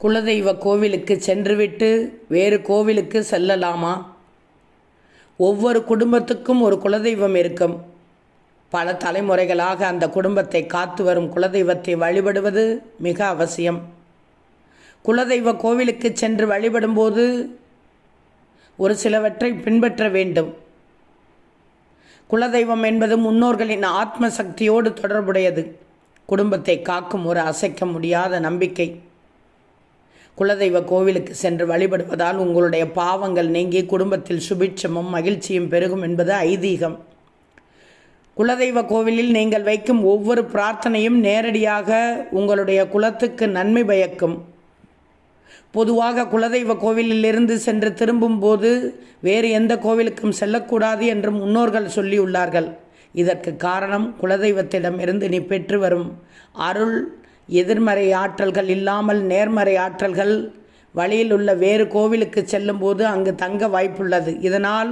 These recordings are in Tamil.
குலதெய்வ கோவிலுக்கு சென்றுவிட்டு வேறு கோவிலுக்கு செல்லலாமா? ஒவ்வொரு குடும்பத்துக்கும் ஒரு குலதெய்வம் இருக்கும். பல தலைமுறைகளாக அந்த குடும்பத்தை காத்து வரும் குலதெய்வத்தை வழிபடுவது மிக அவசியம். குலதெய்வ கோவிலுக்கு சென்று வழிபடும்போது ஒரு சிலவற்றை பின்பற்ற வேண்டும். குலதெய்வம் என்பது முன்னோர்களின் ஆத்ம சக்தியோடு தொடர்புடையது. குடும்பத்தை காக்கும் ஒரு அசைக்க முடியாத நம்பிக்கை. குலதெய்வ கோவிலுக்கு சென்று வழிபடுவதால் உங்களுடைய பாவங்கள் நீங்கி குடும்பத்தில் சுபிட்சமும் மகிழ்ச்சியும் பெருகும் என்பது ஐதீகம். குலதெய்வ கோவிலில் நீங்கள் வைக்கும் ஒவ்வொரு பிரார்த்தனையும் நேரடியாக உங்களுடைய குலத்துக்கு நன்மை பயக்கும். பொதுவாக குலதெய்வ கோவிலிலிருந்து சென்று திரும்பும்போது வேறு எந்த கோவிலுக்கும் செல்லக்கூடாது என்று முன்னோர்கள் சொல்லியுள்ளார்கள். இதற்கு காரணம் குலதெய்வத்திடமிருந்து நீ பெற்று வரும் அருள் எதிர்மறை ஆற்றல்கள் இல்லாமல் நேர்மறை ஆற்றல்கள் வழியில் உள்ள வேறு கோவிலுக்கு செல்லும்போது அங்கு தங்க வாய்ப்புள்ளது. இதனால்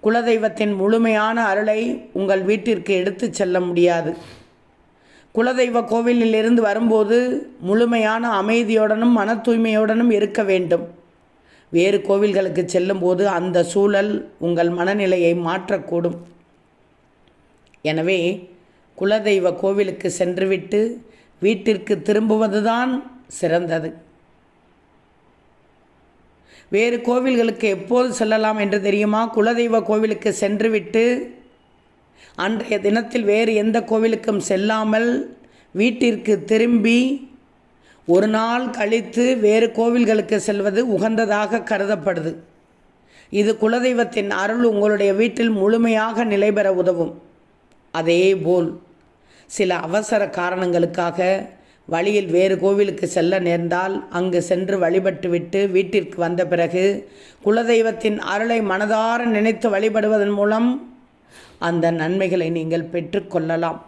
குலதெய்வத்தின் முழுமையான அருளை உங்கள் வீட்டிற்கு எடுத்து செல்ல முடியாது. குலதெய்வ கோவிலில் இருந்து வரும்போது முழுமையான அமைதியுடனும் மன தூய்மையுடனும் இருக்க வேண்டும். வேறு கோவில்களுக்கு செல்லும்போது அந்த சூழல் உங்கள் மனநிலையை மாற்றக்கூடும். எனவே குலதெய்வ கோவிலுக்கு சென்றுவிட்டு வீட்டிற்கு திரும்புவதுதான் சிறந்தது. வேறு கோவில்களுக்கு எப்போது செல்லலாம் என்று தெரியுமா? குலதெய்வ கோவிலுக்கு சென்றுவிட்டு அன்றைய தினத்தில் வேறு எந்த கோவிலுக்கும் செல்லாமல் வீட்டிற்கு திரும்பி ஒரு நாள் கழித்து வேறு கோவில்களுக்கு செல்வது உகந்ததாக கருதப்படுது. இது குலதெய்வத்தின் அருள் உங்களுடைய வீட்டில் முழுமையாக நிலைபெற உதவும். அதேபோல் சில அவசர காரணங்களுக்காக வழியில் வேறு கோவிலுக்கு செல்ல நேர்ந்தால் அங்கு சென்று வழிபட்டுவிட்டு வீட்டிற்கு வந்த பிறகு குலதெய்வத்தின் அருளை மனதார நினைத்து வழிபடுவதன் மூலம் அந்த நன்மைகளை நீங்கள் பெற்றுக்கொள்ளலாம்.